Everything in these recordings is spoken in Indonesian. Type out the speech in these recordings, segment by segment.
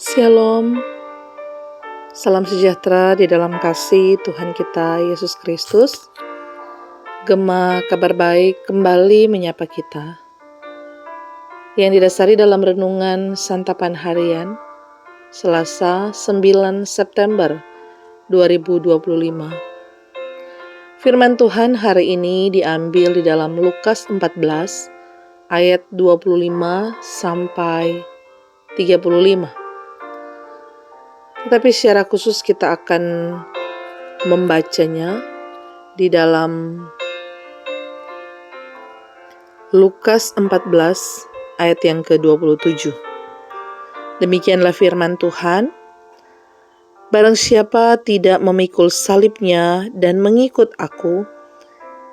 Shalom, salam sejahtera di dalam kasih Tuhan kita Yesus Kristus. Gema kabar baik kembali menyapa kita, yang didasari dalam renungan santapan harian Selasa 9 September 2025. Firman Tuhan hari ini diambil di dalam Lukas 14 ayat 25 sampai 35. Tetapi secara khusus kita akan membacanya di dalam Lukas 14 ayat yang ke-27. Demikianlah firman Tuhan, barang siapa tidak memikul salibnya dan mengikut aku,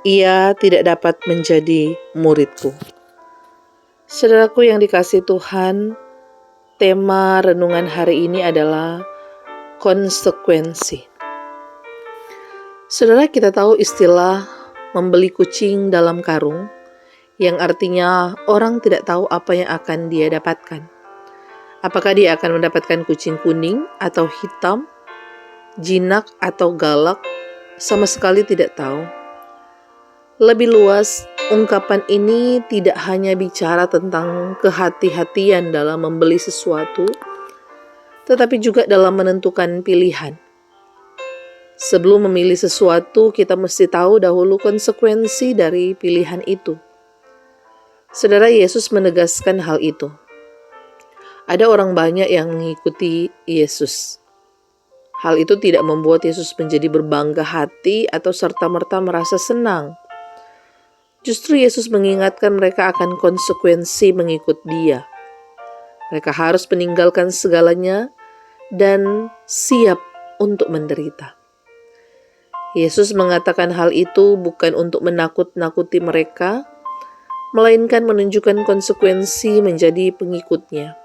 ia tidak dapat menjadi muridku. Saudaraku yang dikasihi Tuhan, tema renungan hari ini adalah konsekuensi. Saudara, kita tahu istilah membeli kucing dalam karung, yang artinya orang tidak tahu apa yang akan dia dapatkan. Apakah dia akan mendapatkan kucing kuning atau hitam, jinak atau galak, sama sekali tidak tahu. Lebih luas, ungkapan ini tidak hanya bicara tentang kehati-hatian dalam membeli sesuatu, tetapi juga dalam menentukan pilihan. Sebelum memilih sesuatu, kita mesti tahu dahulu konsekuensi dari pilihan itu. Saudara, Yesus menegaskan hal itu. Ada orang banyak yang mengikuti Yesus. Hal itu tidak membuat Yesus menjadi berbangga hati atau serta-merta merasa senang. Justru Yesus mengingatkan mereka akan konsekuensi mengikut Dia. Mereka harus meninggalkan segalanya dan siap untuk menderita. Yesus mengatakan hal itu bukan untuk menakut-nakuti mereka, melainkan menunjukkan konsekuensi menjadi pengikutnya.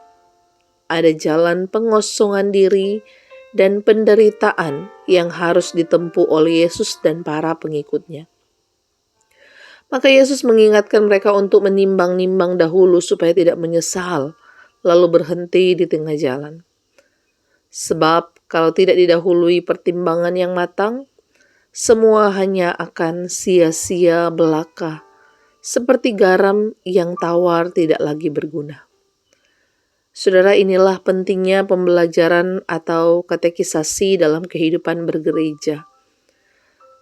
Ada jalan pengosongan diri dan penderitaan yang harus ditempuh oleh Yesus dan para pengikutnya. Maka Yesus mengingatkan mereka untuk menimbang-nimbang dahulu supaya tidak menyesal, lalu berhenti di tengah jalan. Sebab kalau tidak didahului pertimbangan yang matang, semua hanya akan sia-sia belaka, seperti garam yang tawar tidak lagi berguna. Saudara, inilah pentingnya pembelajaran atau katekisasi dalam kehidupan bergereja.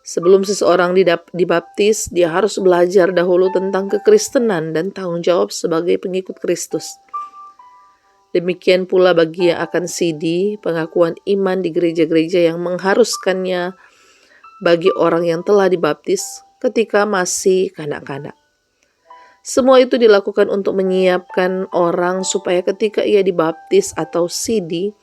Sebelum seseorang dibaptis, dia harus belajar dahulu tentang kekristenan dan tanggung jawab sebagai pengikut Kristus. Demikian pula bagi yang akan sidi, pengakuan iman di gereja-gereja yang mengharuskannya bagi orang yang telah dibaptis ketika masih kanak-kanak. Semua itu dilakukan untuk menyiapkan orang supaya ketika ia dibaptis atau sidi,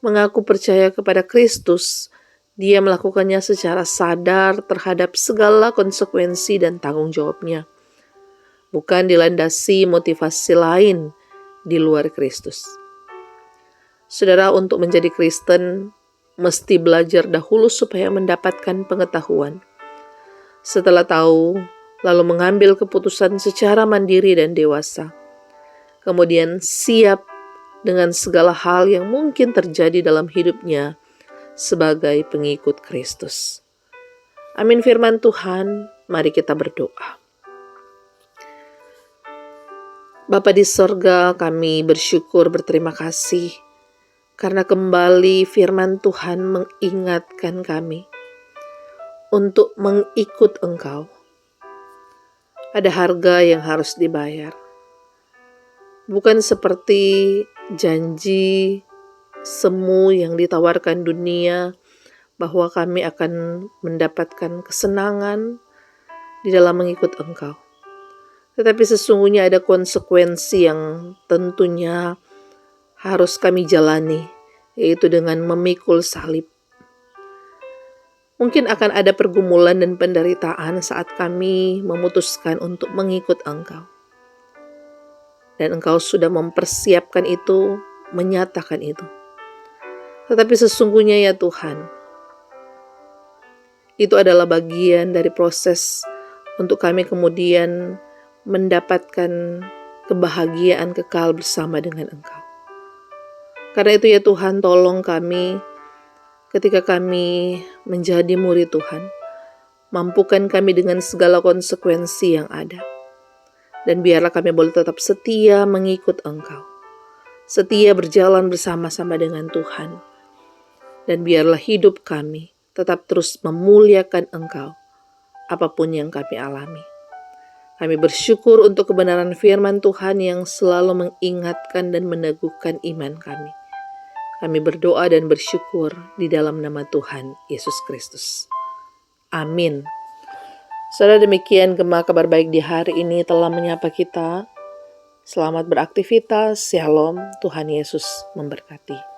mengaku percaya kepada Kristus, dia melakukannya secara sadar terhadap segala konsekuensi dan tanggung jawabnya, bukan dilandasi motivasi lain di luar Kristus. Saudara, untuk menjadi Kristen mesti belajar dahulu supaya mendapatkan pengetahuan. Setelah tahu, lalu mengambil keputusan secara mandiri dan dewasa. Kemudian siap dengan segala hal yang mungkin terjadi dalam hidupnya sebagai pengikut Kristus. Amin firman Tuhan, mari kita berdoa. Bapa di sorga, kami bersyukur berterima kasih karena kembali firman Tuhan mengingatkan kami untuk mengikut Engkau. Ada harga yang harus dibayar. Bukan seperti janji semu yang ditawarkan dunia bahwa kami akan mendapatkan kesenangan di dalam mengikut Engkau. Tetapi sesungguhnya ada konsekuensi yang tentunya harus kami jalani, yaitu dengan memikul salib. Mungkin akan ada pergumulan dan penderitaan saat kami memutuskan untuk mengikut Engkau. Dan Engkau sudah mempersiapkan itu, menyatakan itu. Tetapi sesungguhnya ya Tuhan, itu adalah bagian dari proses untuk kami kemudian mendapatkan kebahagiaan kekal bersama dengan Engkau. Karena itu ya Tuhan, tolong kami ketika kami menjadi murid Tuhan. Mampukan kami dengan segala konsekuensi yang ada. Dan biarlah kami boleh tetap setia mengikut Engkau. Setia berjalan bersama-sama dengan Tuhan. Dan biarlah hidup kami tetap terus memuliakan Engkau, apapun yang kami alami. Kami bersyukur untuk kebenaran firman Tuhan yang selalu mengingatkan dan meneguhkan iman kami. Kami berdoa dan bersyukur di dalam nama Tuhan Yesus Kristus. Amin. Saudara, demikian Gema Kabar Baik di hari ini telah menyapa kita. Selamat beraktivitas, Shalom, Tuhan Yesus memberkati.